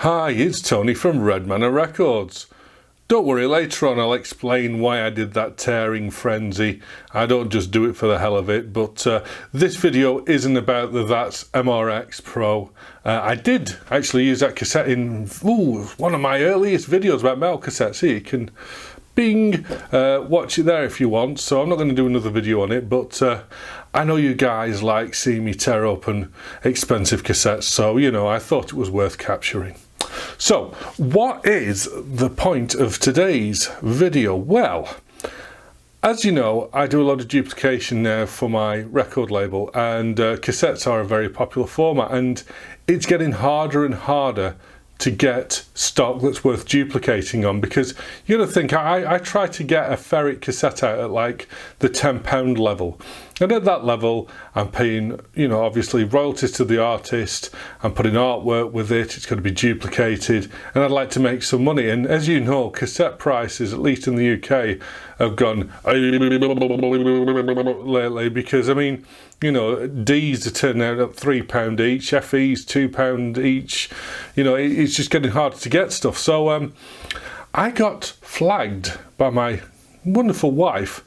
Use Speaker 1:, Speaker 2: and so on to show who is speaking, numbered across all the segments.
Speaker 1: Hi, it's Tony from Manor Records. Don't worry, later on I'll explain why I did that tearing frenzy. I don't just do it for the hell of it, but this video isn't about the That's MRX Pro. I did actually use that cassette in one of my earliest videos about metal cassettes. Here you can watch it there if you want. So I'm not going to do another video on it, but I know you guys like seeing me tear open expensive cassettes, so you know, I thought it was worth capturing. So, what is the point of today's video? Well, as you know, I do a lot of duplication now for my record label, and cassettes are a very popular format, and it's getting harder and harder to get stock that's worth duplicating on, because you gotta think, I try to get a ferric cassette out at like the £10 level, and at that level I'm paying, you know, obviously royalties to the artist, I'm putting artwork with it, it's going to be duplicated, and I'd like to make some money. And as you know, cassette prices, at least in the UK, have gone lately, because I mean, you know, D's are turning out at £3 each, FE's £2 each. You know, it's just getting harder to get stuff. So I got flagged by my wonderful wife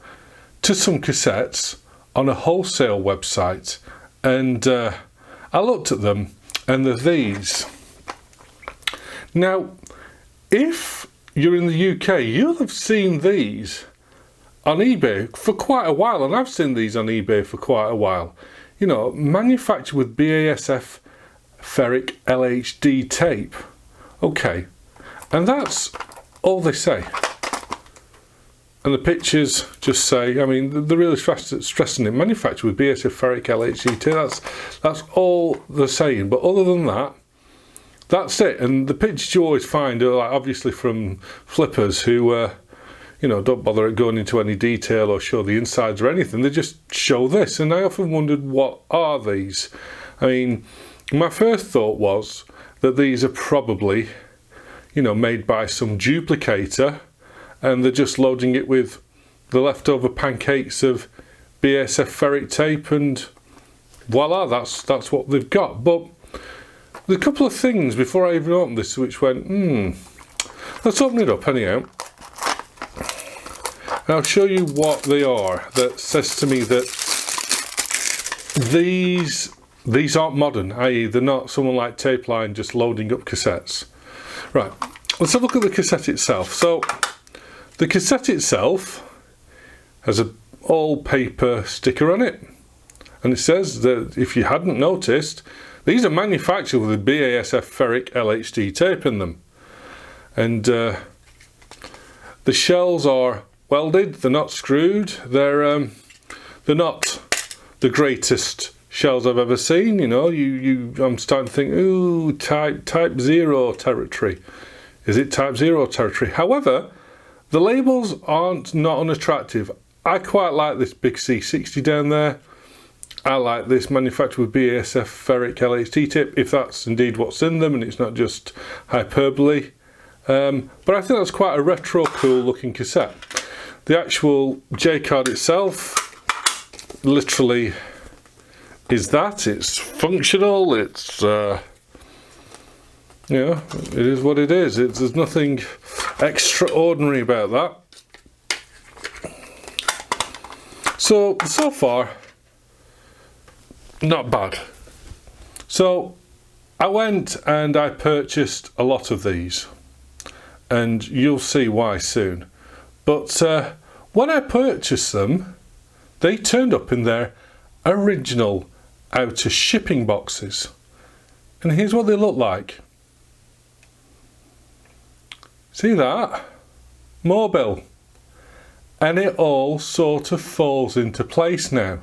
Speaker 1: to some cassettes on a wholesale website, and I looked at them, and they're these. Now, if you're in the UK, you'll have seen these on eBay for quite a while, and I've seen these on eBay for quite a while. You know, manufactured with BASF ferric LHD tape. Okay, and that's all they say. And the pictures just say, I mean, they're really stressing it, manufactured with BASF ferric LHD tape. That's all they're saying. But other than that, that's it. And the pictures you always find are like, obviously from flippers who you know, don't bother going into any detail or show the insides or anything. They just show this, and I often wondered, what are these? I mean, my first thought was that these are probably, you know, made by some duplicator, and they're just loading it with the leftover pancakes of BASF ferric tape, and voila, that's what they've got. But there's a couple of things before I even opened this which went, let's open it up anyhow. And I'll show you what they are. That says to me that these aren't modern, i.e. they're not someone like Tapeline just loading up cassettes. Right, let's have a look at the cassette itself. So the cassette itself has an all paper sticker on it, and it says that, if you hadn't noticed, these are manufactured with the BASF ferric LHD tape in them, and the shells are welded, they're not screwed, they're not the greatest shells I've ever seen. You know, I'm starting to think, ooh, type 0 territory. Is it type 0 territory? However, the labels aren't not unattractive. I quite like this big C60 down there. I like this manufactured with BASF ferric LHD tape, if that's indeed what's in them and it's not just hyperbole. But I think that's quite a retro cool looking cassette. The actual J-card itself literally is that. It's functional, it's you know, it is what it is. There's nothing extraordinary about that. So far, not bad. So I went and I purchased a lot of these, and you'll see why soon. But when I purchased them, they turned up in their original outer shipping boxes. And here's what they look like. See that? Mobile. And it all sort of falls into place now.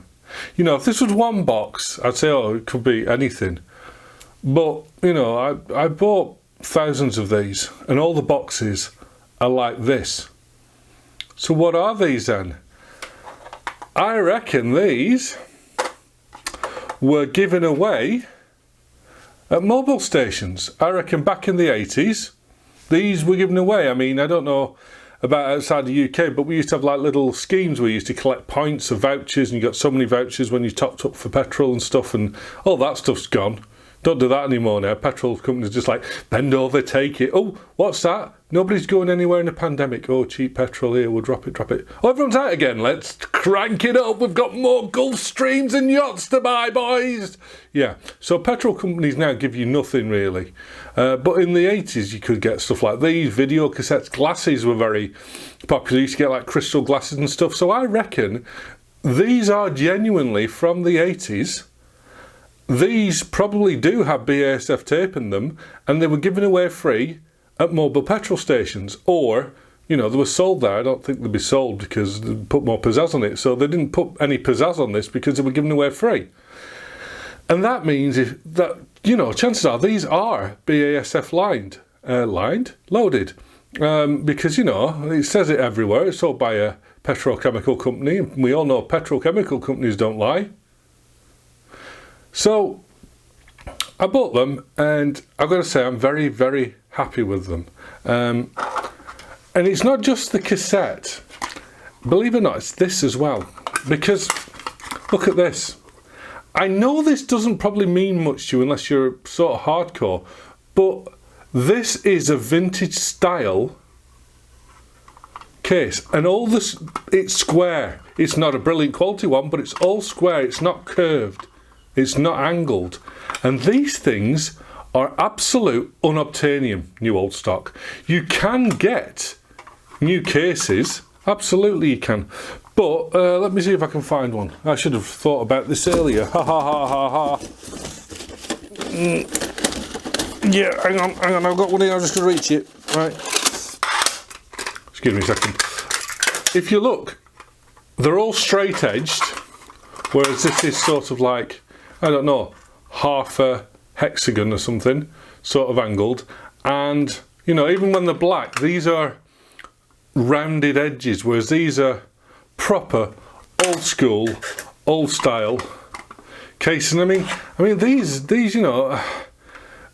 Speaker 1: You know, if this was one box, I'd say, oh, it could be anything. But, you know, I bought thousands of these, and all the boxes are like this. So what are these then? I reckon these were given away at mobile stations. I reckon back in the 80s, these were given away. I mean, I don't know about outside the UK, but we used to have like little schemes where you used to collect points of vouchers, and you got so many vouchers when you topped up for petrol and stuff, and all that stuff's gone. Don't do that anymore now. Petrol companies just like, bend over, take it. Oh, what's that? Nobody's going anywhere in a pandemic. Oh, cheap petrol here, we'll drop it. Oh, everyone's out again. Let's crank it up. We've got more Gulf Streams and yachts to buy, boys. Yeah, so petrol companies now give you nothing really. But in the 80s, you could get stuff like these. Video cassettes, glasses were very popular. You used to get like crystal glasses and stuff. So I reckon these are genuinely from the 80s. These probably do have BASF tape in them, and they were given away free at mobile petrol stations, or, you know, they were sold there. I don't think they'd be sold because they put more pizzazz on it, so they didn't put any pizzazz on this because they were given away free. And that means that, you know, chances are these are BASF loaded, because, you know, it says it everywhere. It's sold by a petrochemical company, and we all know petrochemical companies don't lie. So I bought them, and I've got to say I'm very, very happy with them. And it's not just the cassette. Believe it or not, it's this as well. Because look at this. I know this doesn't probably mean much to you unless you're sort of hardcore, but this is a vintage style case, and all this, it's square. It's not a brilliant quality one, but it's all square. It's not curved. It's not angled. And these things are absolute unobtainium, new old stock. You can get new cases, absolutely you can. But let me see if I can find one. I should have thought about this earlier. Ha ha ha ha ha. Yeah, hang on, I've got one here, I'm just going to reach it. Right. Excuse me a second. If you look, they're all straight edged, whereas this is sort of like, I don't know, half a hexagon or something, sort of angled. And, you know, even when they're black, these are rounded edges, whereas these are proper, old school, old style case. And I mean these, you know,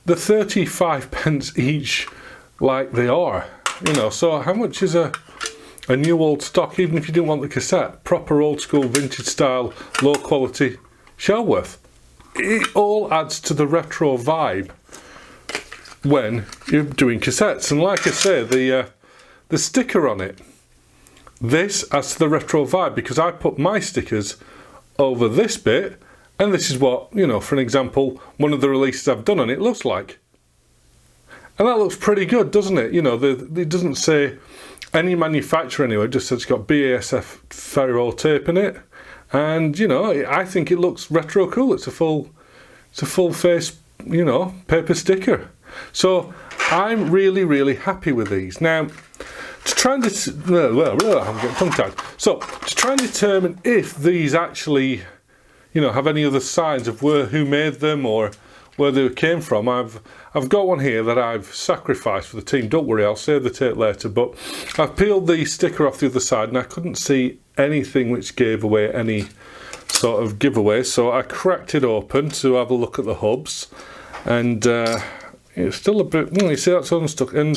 Speaker 1: the 35 pence each, like they are, you know. So how much is a new old stock, even if you didn't want the cassette, proper old school vintage style, low quality Shelworth? It all adds to the retro vibe when you're doing cassettes. And like I say, the sticker on it, this adds to the retro vibe, because I put my stickers over this bit, and this is what, you know, for an example, one of the releases I've done on it looks like. And that looks pretty good, doesn't it? You know, it doesn't say any manufacturer anywhere, it just says it's got BASF ferro tape in it. And, you know, I think it looks retro cool. It's a full face, you know, paper sticker. So I'm really, really happy with these. Now, to try and I'm getting tongue-tied. So to try and determine if these actually, you know, have any other signs of who made them or where they came from, I've got one here that I've sacrificed for the team. Don't worry, I'll save the tape later. But I've peeled the sticker off the other side, and I couldn't see anything which gave away any sort of giveaway. So I cracked it open to have a look at the hubs, and it's still a bit. You see, that's unstuck. And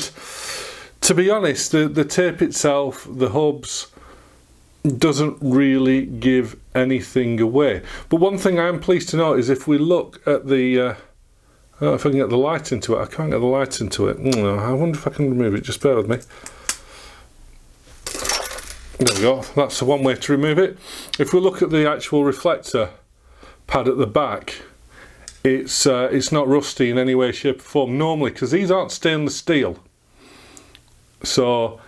Speaker 1: to be honest, the tape itself, the hubs, doesn't really give anything away. But one thing I am pleased to note is if we look at the I don't know if I can get the light into it. I can't get the light into it. I wonder if I can remove it. Just bear with me. There we go. That's the one way to remove it. If we look at the actual reflector pad at the back, it's not rusty in any way, shape or form normally, because these aren't stainless steel. So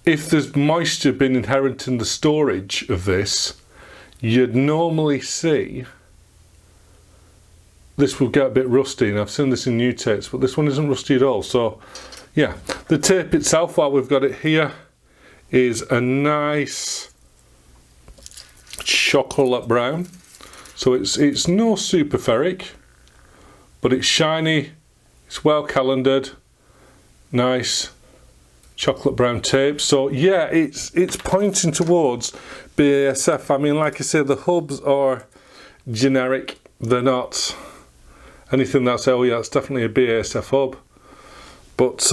Speaker 1: if there's moisture been inherent in the storage of this, you'd normally see this will get a bit rusty, and I've seen this in new tapes, but this one isn't rusty at all. So yeah, the tape itself, while we've got it here, is a nice chocolate brown. So it's no super ferric, but it's shiny, it's well calendared, nice chocolate brown tape. So yeah, it's pointing towards BASF. I mean, like I say, the hubs are generic. They're not anything that's, oh yeah, it's definitely a BASF hub. But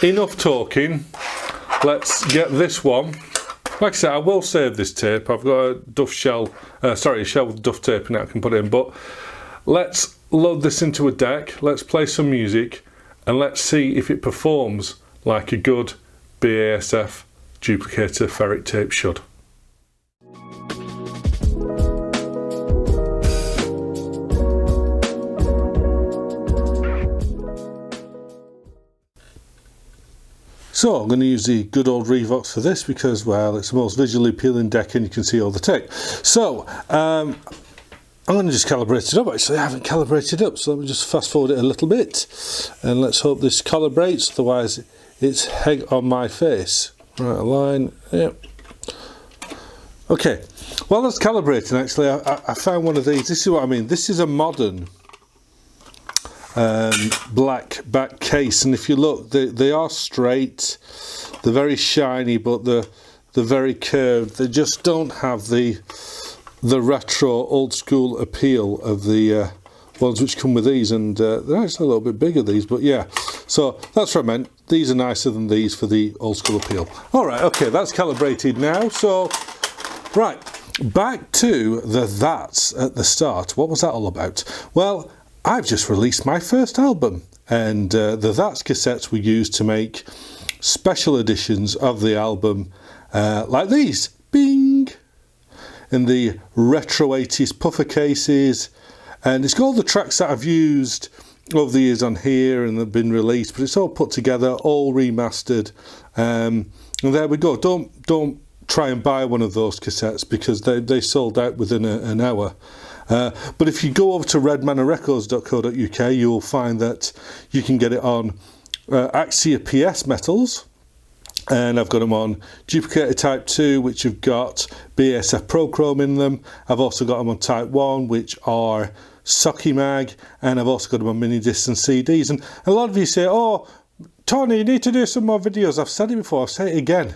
Speaker 1: enough talking. Let's get this one. Like I said, I will save this tape. I've got a Duff shell, a shell with Duff tape in it I can put in. But let's load this into a deck, let's play some music, and let's see if it performs like a good BASF duplicator ferrite tape should. So I'm going to use the good old Revox for this because, well, it's the most visually appealing deck and you can see all the tape. So I'm going to just calibrate it up. Actually, I haven't calibrated it up, so let me just fast forward it a little bit and let's hope this calibrates, otherwise it's heck on my face. Right, align, yep. Okay, while that's calibrating, actually, I found one of these. This is what I mean. This is a modern black back case, and if you look, they are straight, they're very shiny, but they're very curved. They just don't have the retro old school appeal of the ones which come with these, and they're actually a little bit bigger, these, but yeah, so that's what I meant. These are nicer than these for the old school appeal. All right, okay, that's calibrated now. So right, back to the that's at the start. What was that all about? Well, I've just released my first album, and the That's cassettes were used to make special editions of the album, like these, bing, in the retro 80s puffer cases, and it's got all the tracks that I've used over the years on here and they've been released, but it's all put together, all remastered, and there we go. Don't try and buy one of those cassettes because they sold out within an hour. But if you go over to redmanorrecords.co.uk, you'll find that you can get it on Axia PS metals, and I've got them on Duplicator Type 2, which have got BASF Prochrome in them. I've also got them on Type 1, which are Socky Mag, and I've also got them on mini discs and CDs. And a lot of you say, oh, Tony, you need to do some more videos. I've said it before, I'll say it again.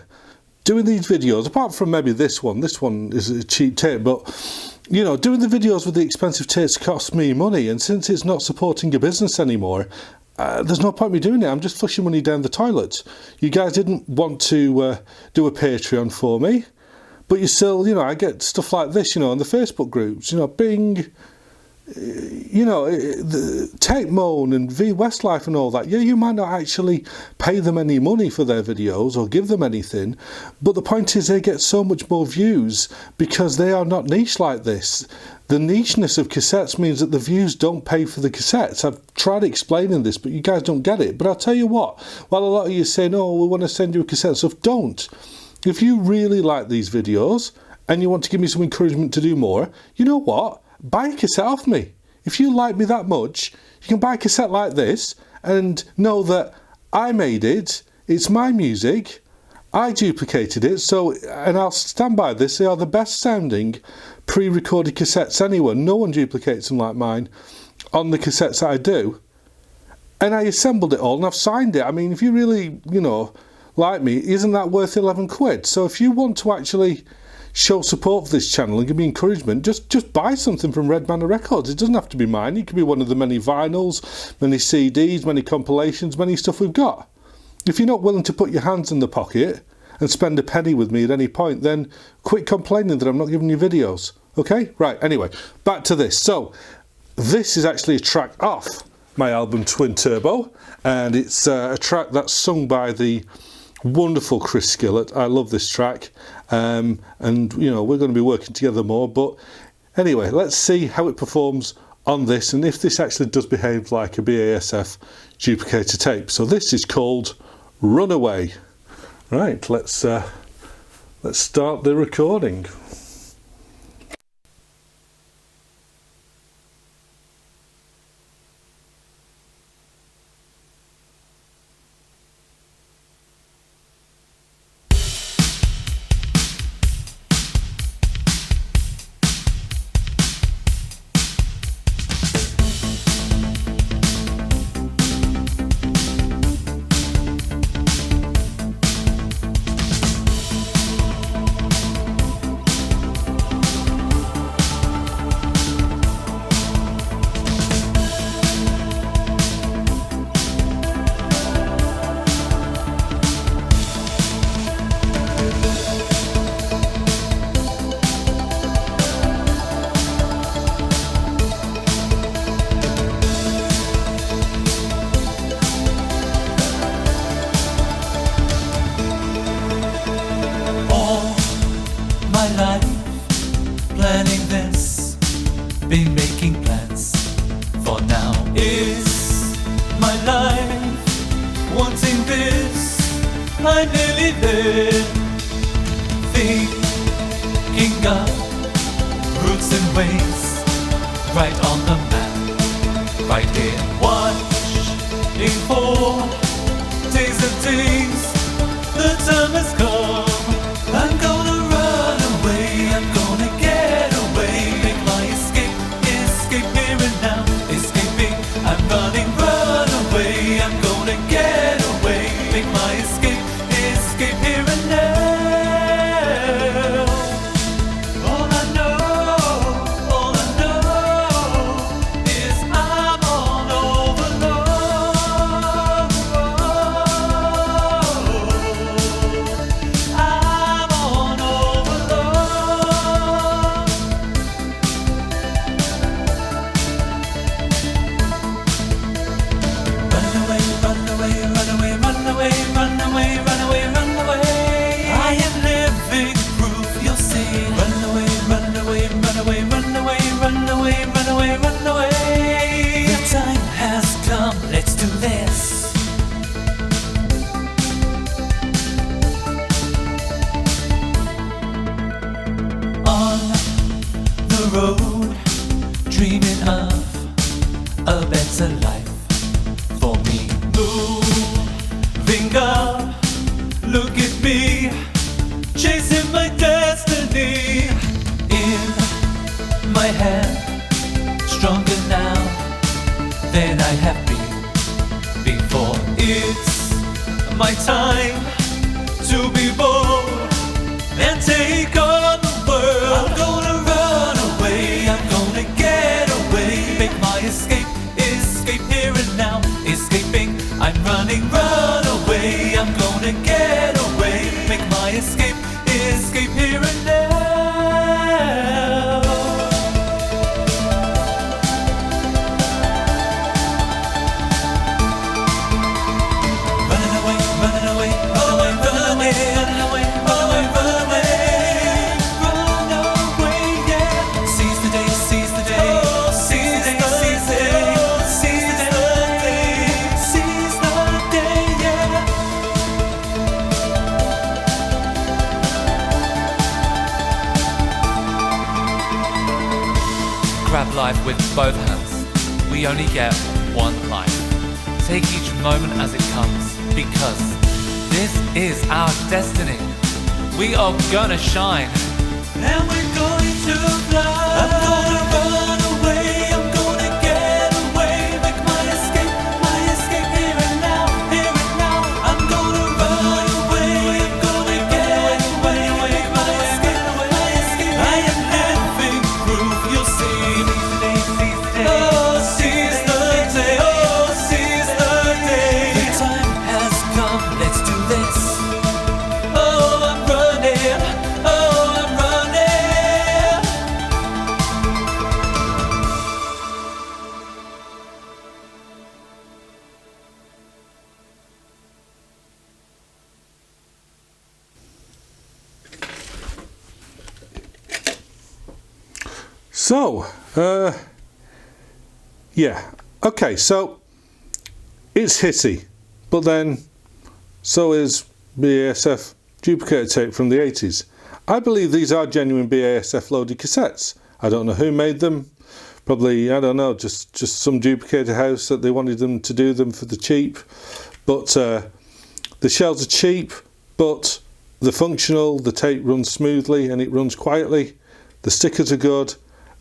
Speaker 1: Doing these videos, apart from maybe this one is a cheap tape, but you know, doing the videos with the expensive tapes costs me money, and since it's not supporting your business anymore, there's no point me doing it. I'm just flushing money down the toilet. You guys didn't want to do a Patreon for me, but you still, you know, I get stuff like this, you know, in the Facebook groups, you know, Bing, you know, the Tape Moan and V Westlife and all that. Yeah, you might not actually pay them any money for their videos or give them anything, but the point is they get so much more views because they are not niche like this. The nicheness of cassettes means that the views don't pay for the cassettes. I've tried explaining this, but you guys don't get it. But I'll tell you what, while a lot of you say, no, we want to send you a cassette stuff, don't. If you really like these videos and you want to give me some encouragement to do more, you know what? Buy a cassette off me. If you like me that much, you can buy a cassette like this and know that I made it, it's my music, I duplicated it, so, and I'll stand by this, they are the best sounding pre-recorded cassettes anywhere. No one duplicates them like mine on the cassettes that I do. And I assembled it all and I've signed it. I mean, if you really, you know, like me, isn't that worth 11 quid? So if you want to actually show support for this channel and give me encouragement, just buy something from Red Manor Records. It doesn't have to be mine. It could be one of the many vinyls, many CDs, many compilations, many stuff we've got. If you're not willing to put your hands in the pocket and spend a penny with me at any point, then quit complaining that I'm not giving you videos. Okay? Right, anyway, back to this. So, this is actually a track off my album Twin Turbo, and it's a track that's sung by the wonderful Chris Skillett. I love this track, and you know, we're going to be working together more, but anyway, let's see how it performs on this and if this actually does behave like a BASF duplicator tape. So this is called Runaway. Right, let's start the recording.
Speaker 2: I nearly live thinking of routes and ways right on the map, right here. Watching for days and days, the time has come. I'm gonna run away, I'm gonna get away, make my escape here and now. Escaping, I'm running, run away, I'm gonna get away, make my escape here and now. All I know is I'm on overload. I'm on overload. Run away, run away, run away, run away, run away, run away, run away. I am living proof, you'll see. Run away, run away, run away, run away, run away, run away, run away. The time has come, let's do this. On the road, dreaming of a better life for me. Moving up, look at me, chasing my destiny. In my hand, stronger now than I have been before. It's my time to be bold and take on the world. I'm gonna run away, I'm gonna get away, make my escape here and now. Escaping, I'm running, run away, I'm gonna get away, make my escape here and now. Running away, running away, run away, run away, run away, run away, run away, run away, yeah. Seize the day, seize the day, seize the day, seize the day, seize the day, seize the day, yeah. Grab life with both hands. We only get one life. Take each moment as it comes, because this is our destiny. We are gonna shine, and we're going to fly. I'm gonna run away, I'm gonna get away, make my escape here and now, here and now. I'm gonna run away, I'm gonna get away, make my escape. I am living proof, you'll see. Oh, seize the day, oh, seize the day. The time has come, let's do this. Oh, I'm running, oh, I'm running.
Speaker 1: So, yeah, okay, so it's hitty, but then so is BASF duplicator tape from the 80s. I believe these are genuine BASF loaded cassettes. I don't know who made them, probably, I don't know, just some duplicator house that they wanted them to do them for the cheap. But the shells are cheap, but they're functional, the tape runs smoothly and it runs quietly, the stickers are good.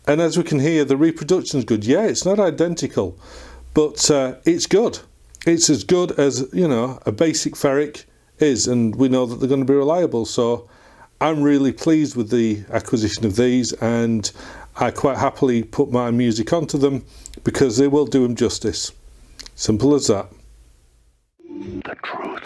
Speaker 1: And as we can hear, the reproduction's good. Yeah, it's not identical, but it's good. It's as good as, you know, a basic ferric is, and we know that they're going to be reliable. So I'm really pleased with the acquisition of these, and I quite happily put my music onto them because they will do them justice. Simple as that.
Speaker 3: The truth.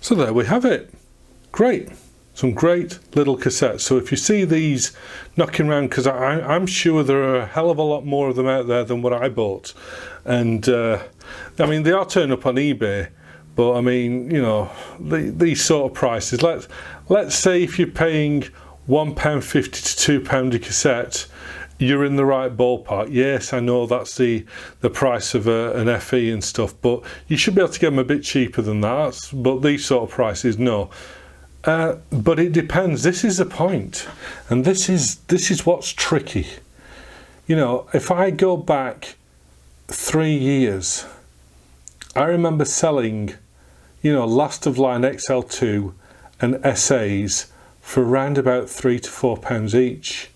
Speaker 1: So there we have it. Great. Some great little cassettes. So if you see these knocking around, because I'm sure there are a hell of a lot more of them out there than what I bought. And I mean, they are turning up on eBay, But I mean, you know, these sort of prices, let's say if you're paying £1.50 to £2 a cassette, you're in the right ballpark. Yes, I know that's the price of an FE and stuff, but you should be able to get them a bit cheaper than that. But these sort of prices, no. But it depends. This is the point, and this is what's tricky. You know, if I go back 3 years, I remember selling, you know, last of line XL2 and SAs for around about £3 to £4 each.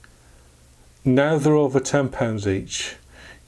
Speaker 1: Now they're over £10 each.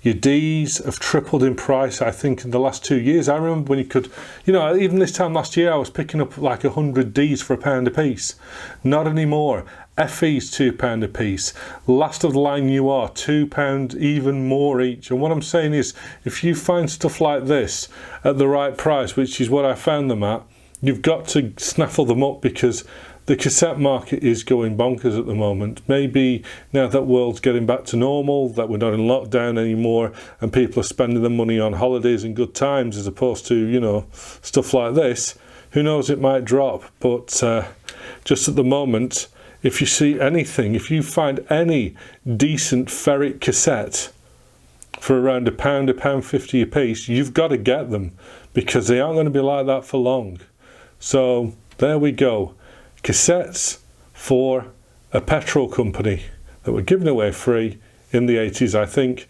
Speaker 1: Your Ds have tripled in price, I think, in the last 2 years. I remember when you could, you know, even this time last year I was picking up like 100 Ds for £1 a piece. Not anymore. FE's £2 a piece. Last of the line UR, £2 even more each. And what I'm saying is, if you find stuff like this at the right price, which is what I found them at, you've got to snaffle them up, because the cassette market is going bonkers at the moment. Maybe now that world's getting back to normal, that we're not in lockdown anymore, and people are spending their money on holidays and good times as opposed to, you know, stuff like this, who knows, it might drop. But just at the moment, if you see anything, if you find any decent ferric cassette for around £1, £1.50 a piece, you've got to get them, because they aren't going to be like that for long. So there we go. Cassettes for a petrol company that were given away free in the 80s, I think,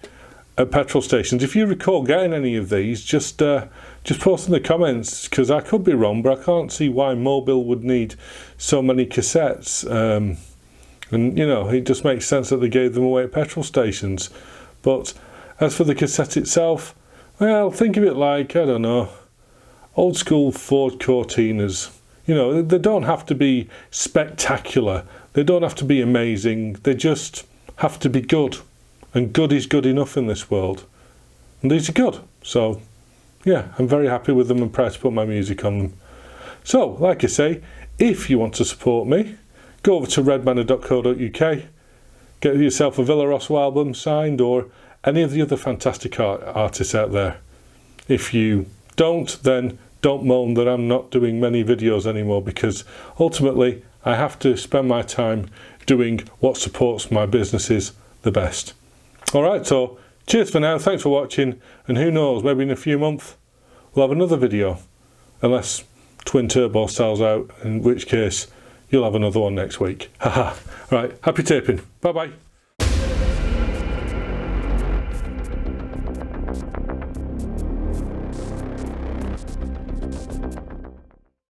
Speaker 1: at petrol stations. If you recall getting any of these, just post in the comments, because I could be wrong, but I can't see why Mobil would need so many cassettes. And, you know, it just makes sense that they gave them away at petrol stations. But as for the cassette itself, well, think of it like, I don't know, old school Ford Cortinas. You know, they don't have to be spectacular. They don't have to be amazing. They just have to be good. And good is good enough in this world. And these are good. So, yeah, I'm very happy with them and proud to put my music on them. So, like I say, if you want to support me, go over to redmanor.co.uk, get yourself a Villarosso album signed, or any of the other fantastic artists out there. If you don't, then don't moan that I'm not doing many videos anymore, because ultimately I have to spend my time doing what supports my businesses the best. Alright, so cheers for now, thanks for watching, and who knows, maybe in a few months we'll have another video, unless Twin Turbo sells out, in which case you'll have another one next week. Haha. Right, happy taping. Bye bye.